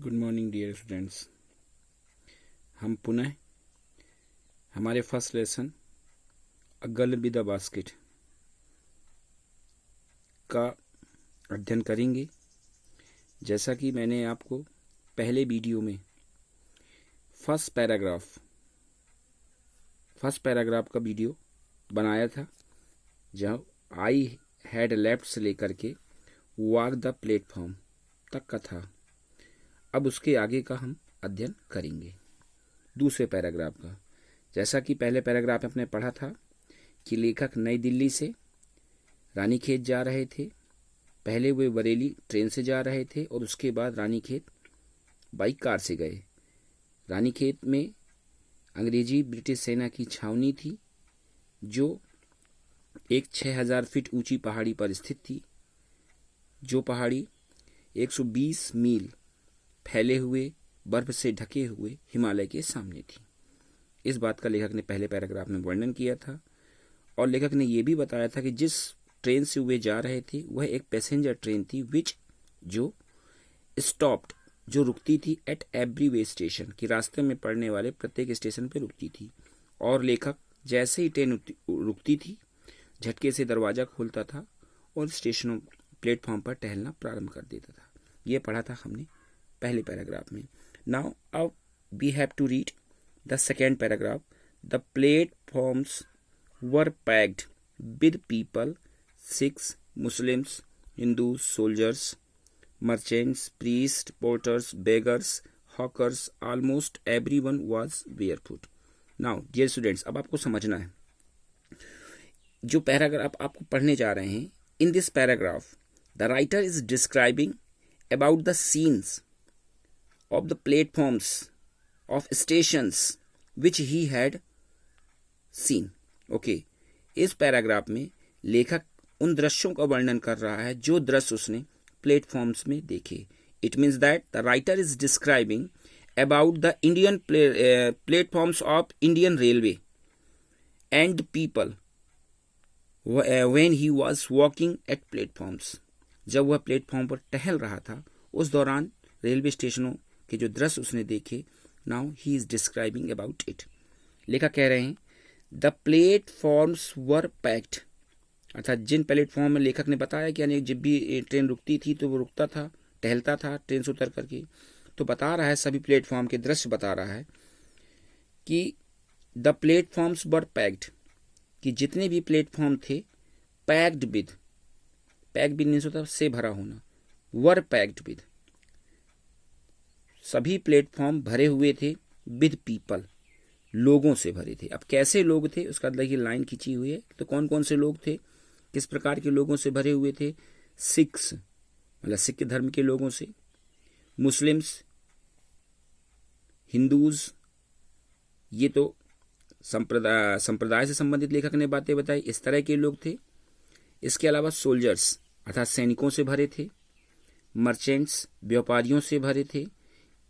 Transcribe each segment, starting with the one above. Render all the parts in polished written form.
Good morning dear students. हम पुनः हमारे first lesson a girl with a basket का अध्ययन करेंगे। जैसा कि मैंने आपको पहले वीडियो में फर्स्ट पैराग्राफ का वीडियो बनाया था, जहाँ आई हैड लेफ्ट से लेकर के वॉक द प्लेटफॉर्म तक का था। अब उसके आगे का हम अध्ययन करेंगे, दूसरे पैराग्राफ का। जैसा कि पहले पैराग्राफ में आपने पढ़ा था कि लेखक नई दिल्ली से रानीखेत जा रहे थे। पहले वे बरेली ट्रेन से जा रहे थे और उसके बाद रानीखेत बाई कार से गए। रानीखेत में अंग्रेजी ब्रिटिश सेना की छावनी थी, जो एक 6000 फीट ऊंची पहाड़ी पर स्थित थी। जो पहाड़ी 120 मील फैले हुए बर्फ से ढके हुए हिमालय के सामने थी। इस बात का लेखक ने पहले पैराग्राफ में वर्णन किया था। और लेखक ने यह भी बताया था कि जिस ट्रेन से वे जा रहे थे वह एक पैसेंजर ट्रेन थी, जो स्टॉप्ड, जो रुकती थी एट एवरी वे स्टेशन, कि रास्ते में पड़ने वाले प्रत्येक स्टेशन पर रुकती थी। और लेखक जैसे ही ट्रेन रुकती थी, झटके से दरवाजा खोलता था और स्टेशनों प्लेटफॉर्म पर टहलना प्रारंभ कर देता था। यह पढ़ा था हमने पहले पैराग्राफ में। नाउ अब we have to read the second paragraph. The platforms were packed with people, Sikhs, Muslims, Hindu, soldiers, merchants, priest, porters, beggars, hawkers, almost everyone was barefoot. Now dear students, अब आपको समझना है जो पैराग्राफ आपको पढ़ने जा रहे हैं। In this paragraph the writer is describing about the scenes of the platforms of stations which he had seen. Okay, इस पैराग्राफ में लेखक उन दृश्यों का वर्णन कर रहा है जो दृश्य उसने प्लेटफॉर्म्स में देखे। It means that the writer is describing about the Indian platforms of Indian Railway and people when he was walking at platforms. जब वह प्लेटफॉर्म पर टहल रहा था, उस दौरान रेलवे स्टेशनों के जो दृश्य उसने देखे। Now he is describing about it. लेखक कह रहे हैं द प्लेटफॉर्म्स वर पैक्ड, अर्थात जिन प्लेटफॉर्म में लेखक ने बताया कि यानी जब भी ट्रेन रुकती थी तो वो रुकता था, टहलता था ट्रेन से उतर करके। तो बता रहा है, सभी प्लेटफॉर्म के दृश्य बता रहा है कि द प्लेटफॉर्म्स वर पैक्ड, कि जितने भी प्लेटफॉर्म थे, पैक्ड विद, पैक भी नहीं होता से भरा होना, वर पैक्ड विद, सभी प्लेटफॉर्म भरे हुए थे, विद पीपल, लोगों से भरे थे। अब कैसे लोग थे उसका देखिए लाइन खींची हुई है। तो कौन कौन से लोग थे, किस प्रकार के लोगों से भरे हुए थे? सिख्स, मतलब सिख धर्म के लोगों से, मुस्लिम्स, हिंदूज, ये तो संप्रदाय से संबंधित लेखक ने बातें बताई, इस तरह के लोग थे। इसके अलावा सोल्जर्स अर्थात सैनिकों से भरे थे, मर्चेंट्स व्यापारियों से भरे थे,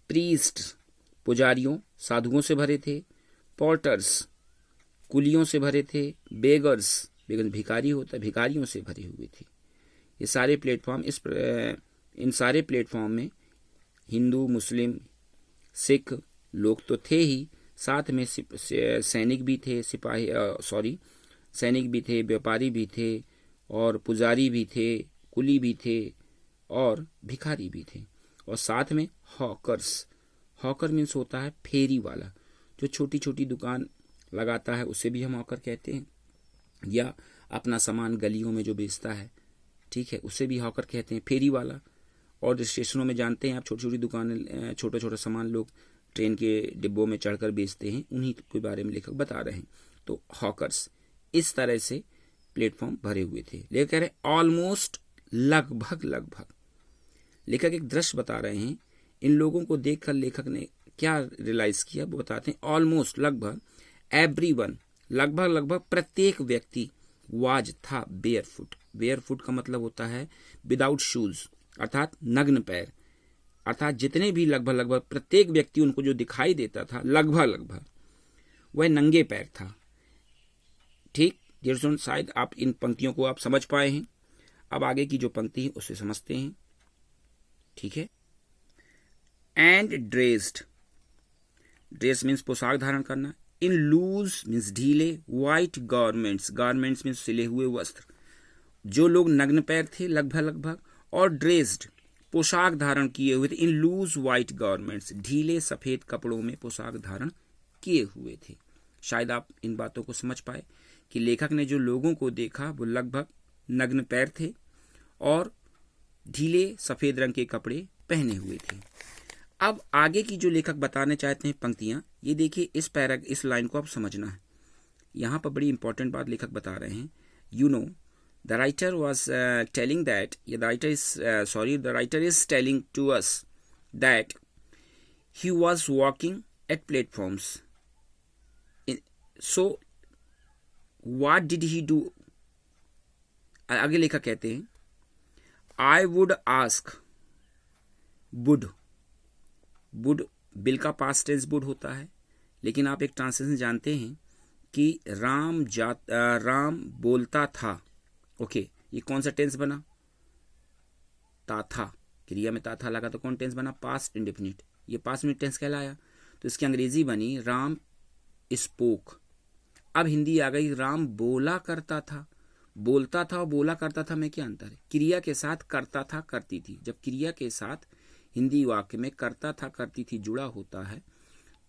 प्रीस्ट पुजारियों साधुओं से भरे थे, पोर्टर्स कुलियों से भरे थे, बेगर्स भिखारी होता है, भिखारियों से भरे हुए थे। ये सारे प्लेटफॉर्म इन सारे प्लेटफॉर्म में हिंदू, मुस्लिम, सिख लोग तो थे ही, साथ में सैनिक भी थे, सैनिक भी थे, व्यापारी भी थे, और पुजारी भी थे, कुली भी थे, और भिखारी भी थे। और साथ में हॉकर्स, हॉकर मीन्स होता है फेरी वाला, जो छोटी छोटी दुकान लगाता है उसे भी हम हॉकर कहते हैं, या अपना सामान गलियों में जो बेचता है, ठीक है, उसे भी हॉकर कहते हैं, फेरी वाला। और स्टेशनों में जानते हैं आप, छोटी छोटी दुकानें, छोटा छोटा सामान लोग ट्रेन के डिब्बों में चढ़कर बेचते हैं, उन्हीं के बारे में लेखक बता रहे हैं। तो हॉकर्स, इस तरह से प्लेटफॉर्म भरे हुए थे। लेखक कह रहे ऑलमोस्ट, लगभग लगभग। लेखक एक दृश्य बता रहे हैं। इन लोगों को देखकर लेखक ने क्या रियलाइज किया वो बताते हैं। ऑलमोस्ट, लगभग, एवरीवन, लगभग लगभग प्रत्येक व्यक्ति, वाज था बेयरफुट। बेयरफुट का मतलब होता है विदाउट शूज, अर्थात नग्न पैर। अर्थात जितने भी लगभग लगभग प्रत्येक व्यक्ति उनको जो दिखाई देता था, लगभग लगभग वह नंगे पैर था। ठीक, शायद आप इन पंक्तियों को आप समझ पाए हैं। अब आगे की जो पंक्ति है उसे समझते हैं। ठीक है। एंड ड्रेस्ड, ड्रेस मीन्स पोशाक धारण करना, इन लूज मीन्स ढीले, वाइट गारमेंट्स, गारमेंट्स मीन्स सिले हुए वस्त्र, जो लोग नग्न पैर थे लगभग, और ड्रेस्ड पोशाक धारण किए हुए थे, इन लूज वाइट गारमेंट्स, ढीले सफेद कपड़ों में पोशाक धारण किए हुए थे। शायद आप इन बातों को समझ पाए कि लेखक ने जो लोगों को देखा वो लगभग नग्न पैर थे और ढीले सफेद रंग के कपड़े पहने हुए थे। अब आगे की जो लेखक बताने चाहते हैं पंक्तियां, ये देखिए, इस लाइन को आप समझना है। यहाँ पर बड़ी इंपॉर्टेंट बात लेखक बता रहे हैं। You know the writer was telling that the writer is telling to us that he was walking at platforms. So what did he do? आगे लेखक कहते हैं, I would ask, would bill का पास्ट टेंस वुड होता है, लेकिन आप एक ट्रांसलेशन जानते हैं कि राम बोलता था। ओके, ये कौन सा टेंस बना? ता था, क्रिया में ता था लगा तो कौन टेंस बना? Past indefinite. ये पास्ट इंडेफिनिट टेंस कहलाया, तो इसकी अंग्रेजी बनी राम स्पोक। अब हिंदी आ गई, राम बोला करता था। बोलता था और बोला करता था में क्या अंतर है? क्रिया के साथ करता था करती थी। जब क्रिया के साथ हिंदी वाक्य में करता था करती थी जुड़ा होता है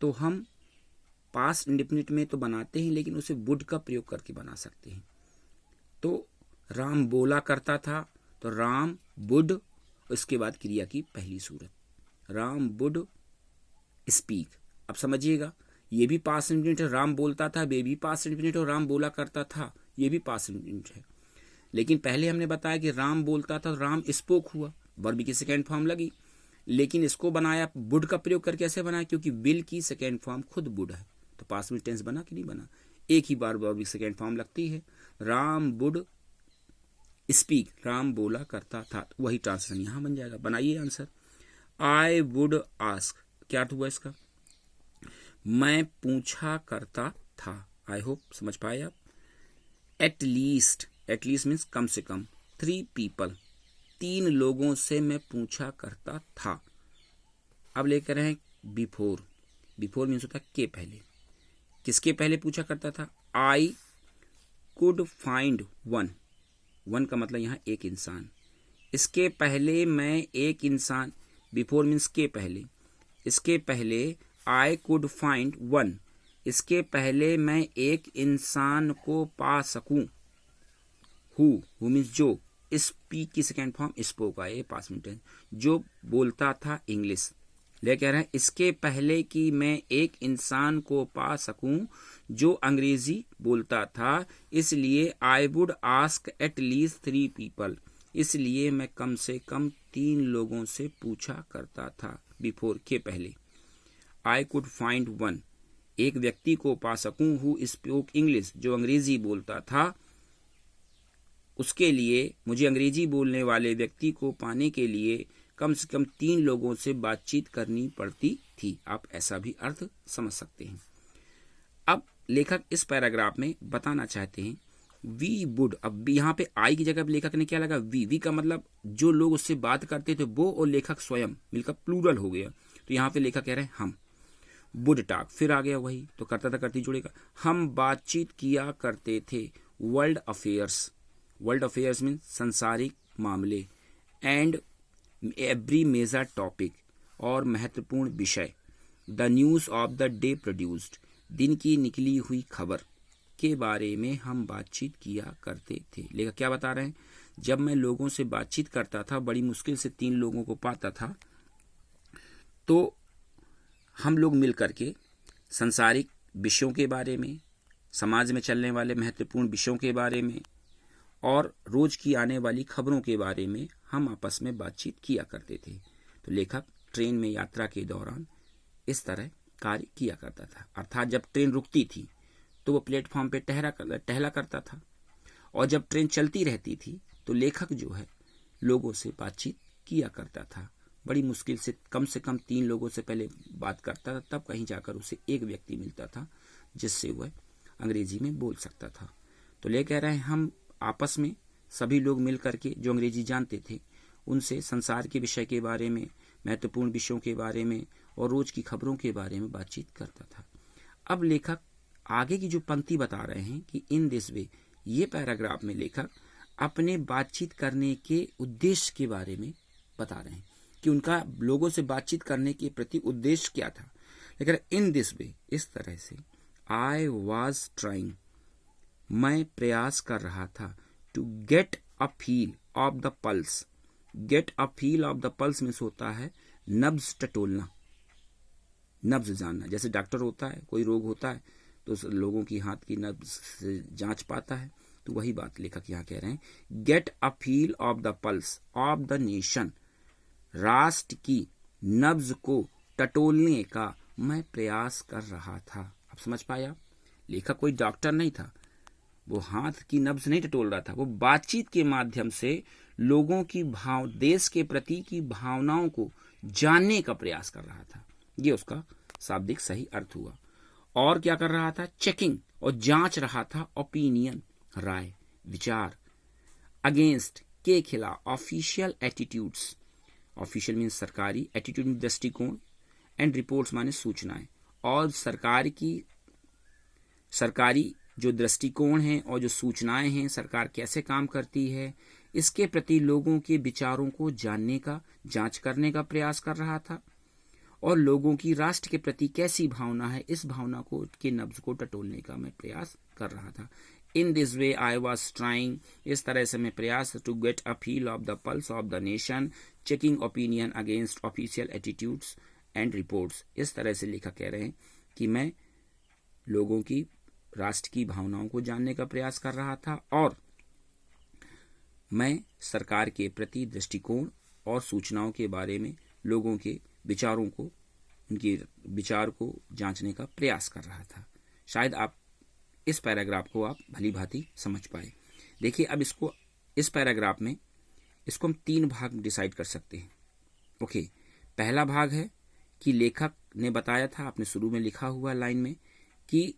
तो हम पास्ट इंडेफिनिट में तो बनाते हैं, लेकिन उसे वुड का प्रयोग करके बना सकते हैं। तो राम बोला करता था तो राम वुड, उसके बाद क्रिया की पहली सूरत, राम वुड स्पीक। अब समझिएगा, ये भी पास्ट इंडेफिनिट है, राम बोलता था, ये भी पास्ट इंडेफिनिट और राम बोला करता था ये भी पास्ट इंडेफिनिट है। लेकिन पहले हमने बताया कि राम बोलता था, राम स्पोक हुआ, वर्ब की सेकेंड फॉर्म लगी, लेकिन इसको बनाया वुड का प्रयोग करके। कैसे बनाया? क्योंकि विल की सेकेंड फॉर्म खुद वुड है, तो पास्ट में टेंस बना कि नहीं बना? एक ही बार वर्ब की सेकेंड फॉर्म लगती है। राम वुड स्पीक, राम बोला करता था, वही ट्रांसलेशन यहां बन जाएगा। बनाइए आंसर। आई वुड आस्क, क्या अर्थ हुआ इसका? मैं पूछा करता था। आई होप समझ पाए आप। एट लीस्ट मीन्स कम से कम, 3 people, 3 लोगों से मैं पूछा करता था। अब लेकर हैं बिफोर मीन्स होता है के पहले। किसके पहले पूछा करता था? आई कुड फाइंड वन का मतलब यहाँ एक इंसान। इसके पहले मैं एक इंसान, बिफोर मीन्स के पहले, इसके पहले आई कुड फाइंड वन, इसके पहले मैं एक इंसान को पा सकूं। हु मीन्स जो, स्पीक की सेकेंड फॉर्म स्पोक आए पास्ट में टेंस, जो बोलता था इंग्लिश। ले कह रहे हैं इसके पहले कि मैं एक इंसान को पा सकूं जो अंग्रेजी बोलता था, इसलिए I would ask at least 3 people, इसलिए मैं कम से कम 3 लोगों से पूछा करता था। बिफोर के पहले। आई कुड फाइंड वन, एक व्यक्ति को पा सकूं हु स्पोक इंग्लिश, जो अंग्रेजी बोलता था, उसके लिए मुझे अंग्रेजी बोलने वाले व्यक्ति को पाने के लिए कम से कम 3 लोगों से बातचीत करनी पड़ती थी। आप ऐसा भी अर्थ समझ सकते हैं। अब लेखक इस पैराग्राफ में बताना चाहते हैं वी वुड। अब यहाँ पे आई की जगह लेखक ने क्या लगा? वी का मतलब जो लोग उससे बात करते थे वो और लेखक स्वयं मिलकर प्लूरल हो गया। तो यहाँ पे लेखक कह रहे हैं हम। वुड टॉक, फिर आ गया वही, तो करता था करती जुड़ेगा। हम बातचीत किया करते थे। वर्ल्ड अफेयर्स मीन संसारिक मामले, एंड एवरी मेजर टॉपिक, और महत्वपूर्ण विषय। The news of the day produced, दिन की निकली हुई खबर के बारे में हम बातचीत किया करते थे। लेखक क्या बता रहे हैं? जब मैं लोगों से बातचीत करता था, बड़ी मुश्किल से 3 लोगों को पाता था, तो हम लोग मिल करके संसारिक विषयों के बारे में, समाज में चलने वाले महत्वपूर्ण विषयों के बारे में और रोज की आने वाली खबरों के बारे में हम आपस में बातचीत किया करते थे। तो लेखक ट्रेन में यात्रा के दौरान इस तरह कार्य किया करता था। अर्थात जब ट्रेन रुकती थी तो वो प्लेटफॉर्म पे टहला करता था, और जब ट्रेन चलती रहती थी तो लेखक जो है लोगों से बातचीत किया करता था। बड़ी मुश्किल से कम 3 लोगों से पहले बात करता था, तब कहीं जाकर उसे एक व्यक्ति मिलता था जिससे वह अंग्रेजी में बोल सकता था। तो ले कह रहे हैं हम आपस में सभी लोग मिल करके जो अंग्रेजी जानते थे उनसे संसार के विषय के बारे में, महत्वपूर्ण विषयों के बारे में और रोज की खबरों के बारे में बातचीत करता था। अब लेखक आगे की जो पंक्ति बता रहे हैं कि इन दिस वे, ये पैराग्राफ में लेखक अपने बातचीत करने के उद्देश्य के बारे में बता रहे हैं कि उनका लोगों से बातचीत करने के प्रति उद्देश्य क्या था। लेकिन इन दिस वे, इस तरह से, आई वॉज ट्राइंग, मैं प्रयास कर रहा था, to get a feel of the pulse. Get a feel of the pulse means होता है नब्ज टटोलना, नब्ज जानना। जैसे डॉक्टर होता है, कोई रोग होता है तो लोगों की हाथ की नब्ज से जांच पाता है, तो वही बात लेखक यहाँ कह रहे हैं, gate a feel of the pulse of the nation, राष्ट्र की नब्ज को टटोलने का मैं प्रयास कर रहा था। अब समझ पाया, लेखक कोई डॉक्टर नहीं था, वो हाथ की नब्ज नहीं टटोल रहा था, वो बातचीत के माध्यम से लोगों की देश के प्रति की भावनाओं को जानने का प्रयास कर रहा था। ये उसका शाब्दिक सही अर्थ हुआ। और क्या कर रहा था? चेकिंग, और जांच रहा था ओपिनियन, राय, विचार, अगेंस्ट, के खिलाफ, ऑफिशियल एटीट्यूड्स, ऑफिशियल मीन्स सरकारी, एटीट्यूड मीन्स दृष्टिकोण, एंड रिपोर्ट्स माने सूचनाएं, और सरकारी जो दृष्टिकोण है और जो सूचनाएं हैं, सरकार कैसे काम करती है, इसके प्रति लोगों के विचारों को जानने का, जांच करने का प्रयास कर रहा था। और लोगों की राष्ट्र के प्रति कैसी भावना है, इस भावना को के नब्ज को टटोलने का मैं प्रयास कर रहा था। In this way I was trying, इस तरह से मैं प्रयास, to get a feel of the pulse of the nation, checking opinion against official attitudes and reports. इस तरह से लेखक कह रहे हैं कि मैं लोगों की, राष्ट्र की भावनाओं को जानने का प्रयास कर रहा था, और मैं सरकार के प्रति दृष्टिकोण और सूचनाओं के बारे में लोगों के विचारों को, उनके विचार को जांचने का प्रयास कर रहा था। शायद आप इस पैराग्राफ को आप भली भांति समझ पाए। देखिए, अब इसको, इस पैराग्राफ में इसको हम 3 भाग डिसाइड कर सकते हैं। ओके, पहला भाग है कि लेखक ने बताया था, आपने शुरू में लिखा हुआ लाइन में, कि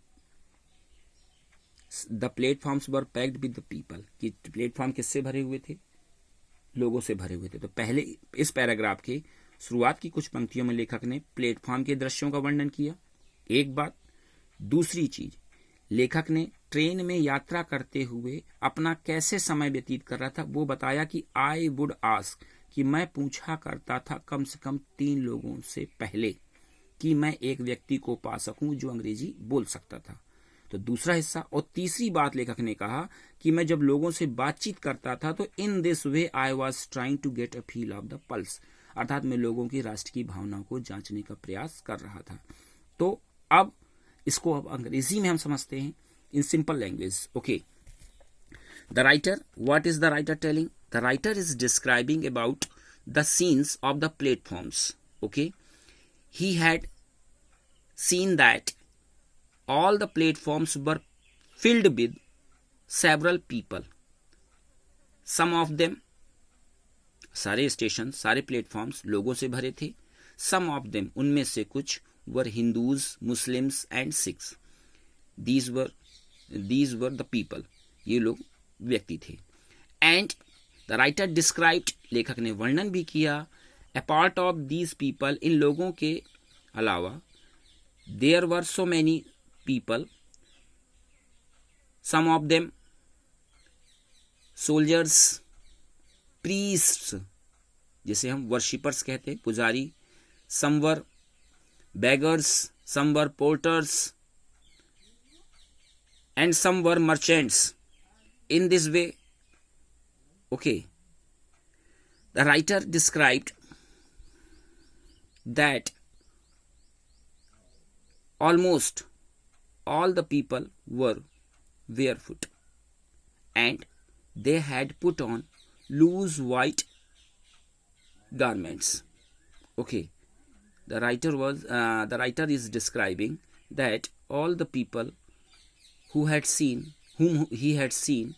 the platforms were packed with the people, कि प्लेटफॉर्म किससे भरे हुए थे? लोगों से भरे हुए थे। तो पहले इस पैराग्राफ के शुरुआत की कुछ पंक्तियों में लेखक ने प्लेटफॉर्म के दृश्यों का वर्णन किया, एक बात। दूसरी चीज, लेखक ने ट्रेन में यात्रा करते हुए अपना कैसे समय व्यतीत कर रहा था वो बताया, कि आई वुड आस्क, कि मैं पूछा करता था कम से कम 3 लोगों से पहले कि मैं एक व्यक्ति को पा सकूं जो अंग्रेजी बोल सकता था। तो दूसरा हिस्सा। और तीसरी बात लेखक ने कहा कि मैं जब लोगों से बातचीत करता था तो in this way I was trying to get a feel of the pulse, अर्थात मैं लोगों की, राष्ट्र की भावनाओं को जांचने का प्रयास कर रहा था। तो अब इसको अब अंग्रेजी में हम समझते हैं, in simple language. Okay, the writer, what is the writer telling? The writer is describing about the scenes of the platforms. Okay, he had seen that all the platforms were filled with several people. Some of them, सारे station, सारे platforms लोगों से भरे थे। Some of them, उनमें से कुछ, were Hindus, Muslims and Sikhs. These were the people. ये लोग व्यक्ति थे। And the writer described, लेखक ने वर्णन भी किया, a part of these people, इन लोगों के अलावा, there were so many people, some of them soldiers, priests, जिसे हम worshippers कहते हैं, पुजारी, some were beggars, some were porters, and some were merchants. In this way, okay, the writer described that almost all the people were barefoot and they had put on loose white garments. Okay, the writer is describing that all the people whom he had seen,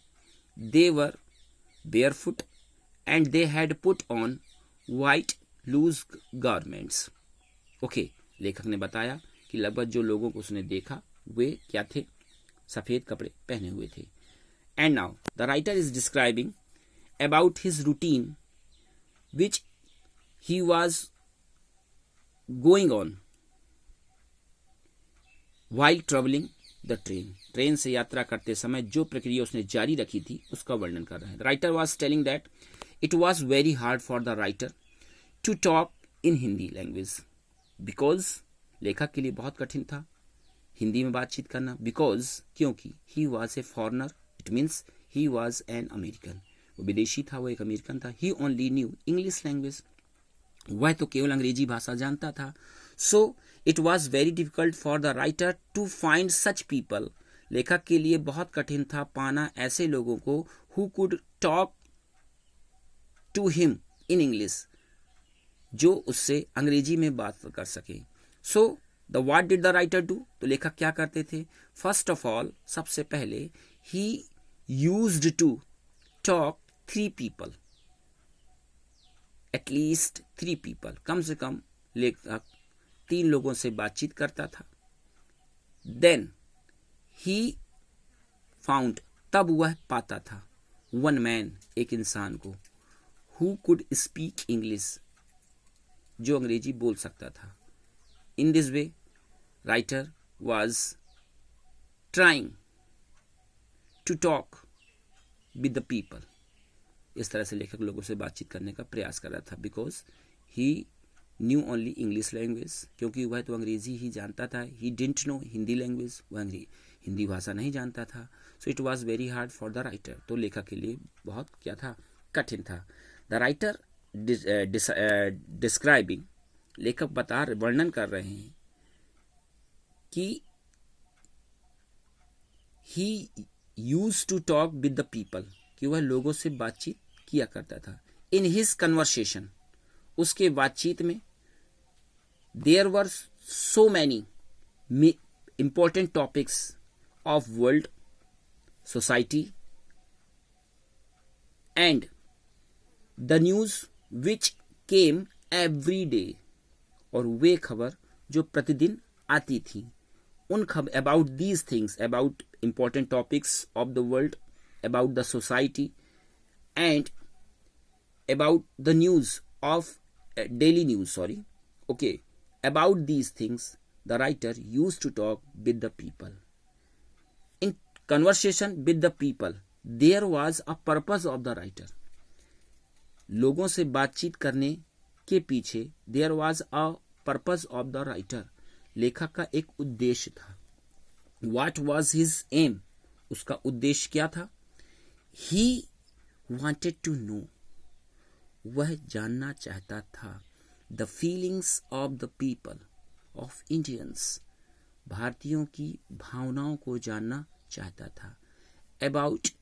they were barefoot and they had put on white loose garments. Okay, लेखक ने बताया कि लगभग जो लोगों को उसने देखा वे क्या थे? सफेद कपड़े पहने हुए थे। And now the writer is describing about his routine which he was going on while travelling the train, train से यात्रा करते समय जो प्रक्रिया उसने जारी रखी थी उसका वर्णन कर रहे हैं. Writer was telling that it was very hard for the writer to talk in Hindi language, because लेखक के लिए बहुत कठिन था हिंदी में बातचीत करना, बिकॉज क्योंकि he was a foreigner, it means he was an American, वो विदेशी था, वो एक अमेरिकन था. He only knew English language, वह तो केवल अंग्रेजी भाषा जानता था. So it was very difficult for the writer to find such people, लेखक के लिए बहुत कठिन था पाना ऐसे लोगों को who could talk to him in English, जो उससे अंग्रेजी में बात कर सके. So the what did the writer do, तो लेखक क्या करते थे. फर्स्ट ऑफ ऑल, सबसे पहले he used to talk 3 people, at least 3 people, कम से कम लेखक 3 लोगों से बातचीत करता था. देन ही फाउंड, तब वह पाता था, 1 man, एक इंसान को, हु कुड स्पीक इंग्लिश, जो अंग्रेजी बोल सकता था. In this way writer was trying to talk with the people, इस तरह से लेखक लोगों से बातचीत करने का प्रयास कर रहा था. Because he new only English language, क्योंकि वह तो अंग्रेजी ही जानता था. He didn't know Hindi language, वह हिंदी भाषा नहीं जानता था. So it was very hard for the writer, तो लेखक के लिए बहुत क्या था, कठिन था. द राइटर डिस्क्राइबिंग, लेखक वर्णन कर रहे हैं कि ही use to talk with the people, कि वह लोगों से बातचीत किया करता था. इन हिज कन्वर्सेशन, उसके बातचीत में, there were so many important topics of world, society and the news which came every day, और वे खबर जो प्रतिदिन आती थी, उन खबर about these things, about important topics of the world, about the society and about the news of daily news, about these things the writer used to talk with the people. In conversation with the people there was a purpose of the writer, लोगों से बातचीत करने के पीछे there was a purpose of the writer, लेखक का एक उद्देश्य था. What was his aim, उसका उद्देश्य क्या था. He wanted to know, वह जानना चाहता था, the feelings of the people of Indians, भारतीयों की भावनाओं को जानना चाहता था. About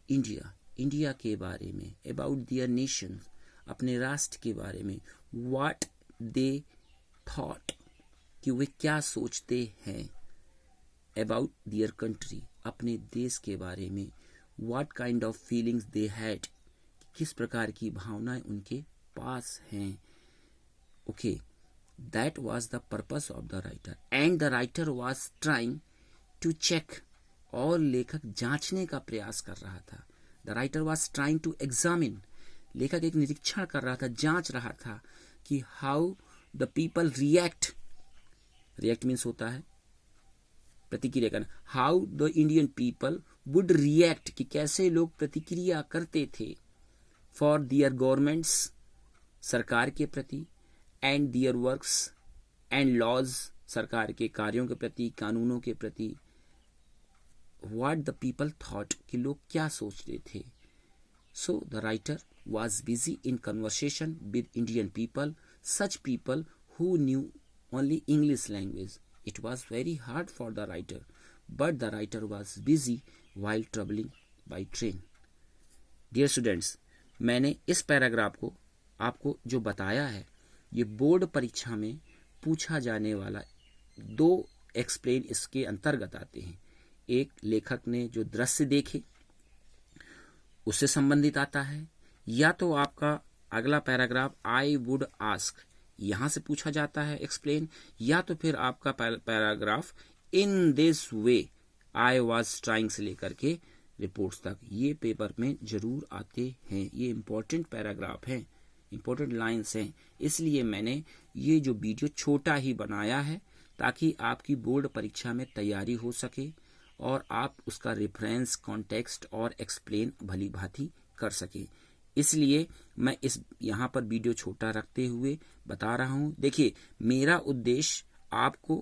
India, इंडिया के बारे में. About their nation, अपने राष्ट्र के बारे में. What they thought, कि वे क्या सोचते हैं. About their country, अपने देश के बारे में. What kind of feelings they had, किस प्रकार की भावनाएं उनके पास हैं. Okay, that was the purpose of the writer, and the writer was trying to check, और लेखक जांचने का प्रयास कर रहा था. The writer was trying to examine, लेखक एक निरीक्षण कर रहा था, जांच रहा था कि how the people react means होता है प्रतिक्रिया करना. How the Indian people would react, कि कैसे लोग प्रतिक्रिया करते थे. फॉर दियर गवर्नमेंट्स, सरकार के प्रति. And their works and laws, सरकार के कार्यों के प्रति, कानूनों के प्रति. व्हाट द पीपल थॉट, कि लोग क्या सोचते थे. So the writer was busy in conversation with Indian people, such people who knew only English language. It was very hard for the writer, but the writer was busy while traveling by train. Dear students, मैंने इस paragraph को आपको जो बताया है, ये board परीक्षा में पूछा जाने वाला 2 एक्सप्लेन इसके अंतर्गत आते हैं. एक, लेखक ने जो दृश्य देखे उससे संबंधित आता है, या तो आपका अगला पैराग्राफ आई वुड आस्क, यहां से पूछा जाता है एक्सप्लेन, या तो फिर आपका paragraph in this way I was trying से लेकर के रिपोर्ट्स तक, ये पेपर में जरूर आते हैं. ये इंपॉर्टेंट पैराग्राफ हैं, इम्पोर्टेंट लाइन्स हैं, इसलिए मैंने ये जो वीडियो छोटा ही बनाया है ताकि आपकी बोर्ड परीक्षा में तैयारी हो सके और आप उसका रेफरेंस, कॉन्टेक्स्ट और एक्सप्लेन भली भांति कर सके। इसलिए मैं इस यहाँ पर वीडियो छोटा रखते हुए बता रहा हूँ। देखिए, मेरा उद्देश्य आपको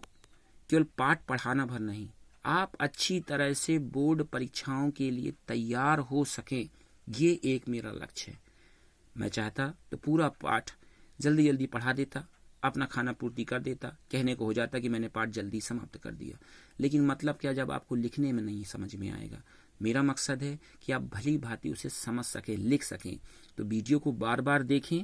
केवल पाठ पढ़ाना भर नहीं, आप अच्छी तरह से बोर्ड परीक्षाओं के लिए तैयार हो सकें, ये एक मेरा लक्ष्य है। मैं चाहता तो पूरा पाठ जल्दी जल्दी पढ़ा देता, अपना खाना पूर्ति कर देता, कहने को हो जाता कि मैंने पाठ जल्दी समाप्त कर दिया। लेकिन मतलब क्या, जब आपको लिखने में नहीं समझ में आएगा। मेरा मकसद है कि आप भली भांति उसे समझ सकें, लिख सकें। तो वीडियो को बार बार देखें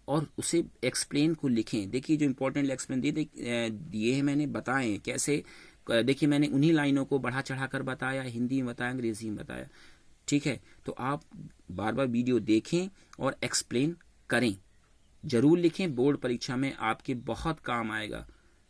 और उसे एक्सप्लेन को लिखें। देखिए, जो इंपॉर्टेंट एक्सप्लेन दिए हैं मैंने, बताएं कैसे। देखिए, मैंने उन्हीं लाइनों को बढ़ा चढ़ा कर बताया, हिंदी में बताया, अंग्रेजी में बताया। ठीक है, तो आप बार बार वीडियो देखें और एक्सप्लेन करें, जरूर लिखें। बोर्ड परीक्षा में आपके बहुत काम आएगा।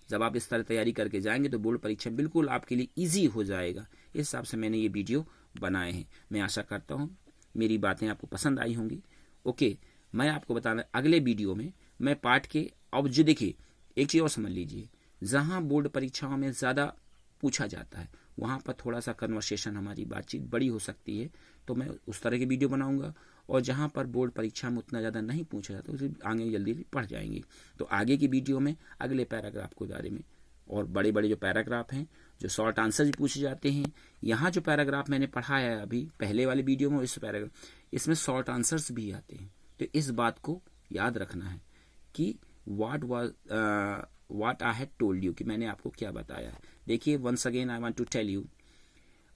जब आप इस तरह तैयारी करके जाएंगे तो बोर्ड परीक्षा बिल्कुल आपके लिए इजी हो जाएगा। इस हिसाब से मैंने ये वीडियो बनाए हैं। मैं आशा करता हूँ मेरी बातें आपको पसंद आई होंगी। ओके, मैं आपको बताना अगले वीडियो में मैं पाठ के, अब जो देखिए एक चीज़ और समझ लीजिए, जहाँ बोर्ड परीक्षाओं में ज़्यादा पूछा जाता है वहाँ पर थोड़ा सा कन्वर्सेशन, हमारी बातचीत बड़ी हो सकती है, तो मैं उस तरह की वीडियो बनाऊंगा। और जहाँ पर बोर्ड परीक्षा में उतना ज़्यादा नहीं पूछा जाता उसे आगे जल्दी पढ़ जाएंगे। तो आगे की वीडियो में अगले पैराग्राफ के बारे में, और बड़े बड़े जो पैराग्राफ हैं, जो शॉर्ट आंसर भी पूछे जाते हैं, यहाँ जो पैराग्राफ मैंने पढ़ाया है अभी पहले वाले वीडियो में, इस पैराग्राफ, इसमें शॉर्ट आंसर्स भी आते हैं। तो इस बात को याद रखना है कि what I had told you, कि मैंने आपको क्या बताया है। देखिए, once again I want to tell you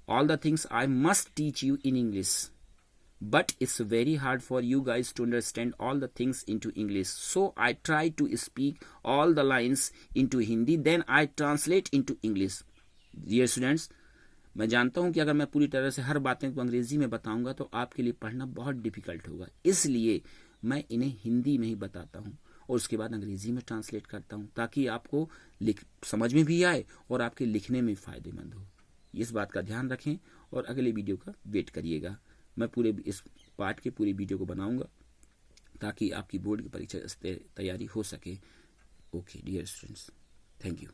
all the things I must teach you in English, but it's very hard for you guys to understand all the things into English, so I try to speak all the lines into Hindi, then I translate into English. Dear students, मैं जानता हूं कि अगर मैं पूरी तरह से हर बातें को अंग्रेजी में बताऊंगा तो आपके लिए पढ़ना बहुत डिफिकल्ट होगा, इसलिए मैं इन्हें हिंदी में ही बताता हूं और उसके बाद अंग्रेजी में ट्रांसलेट करता हूं, ताकि आपको समझ में भी आए और आपके लिखने में फायदेमंद हो। इस बात का ध्यान रखें और अगले वीडियो का वेट करिएगा। मैं पूरे इस पार्ट के पूरी वीडियो को बनाऊंगा ताकि आपकी बोर्ड की परीक्षा तैयारी हो सके। Okay dear students, thank you.